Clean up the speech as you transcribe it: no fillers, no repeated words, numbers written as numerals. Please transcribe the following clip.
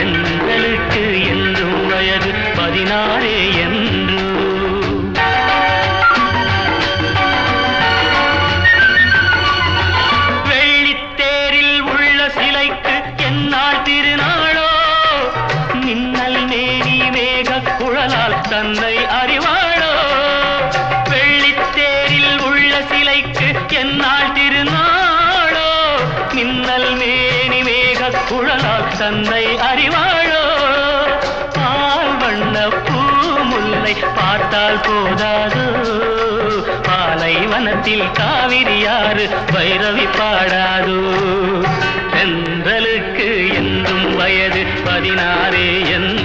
தென்றலுக்கு என்றும் வயது 16 என்று. வெள்ளித்தேரில் உள்ள சிலைக்கு என்னால் திருநாளோ, மின்னல் மேனி மேக குழலால் தன்னை அறிவாளோ. வெள்ளித்தேரில் உள்ள சிலைக்கு என்னால் திருநாளோ, மின்னல் மேனி மேக குழலால் தன்னை அறிவாளோ. பால் வண்ண பூ முல்லை பார்த்தால் போதாதோ, பாலைவனத்தில் காவிரியாறு பைரவி பாடாதோ. தென்றலுக்கு என்றும் வயது 16 என்று.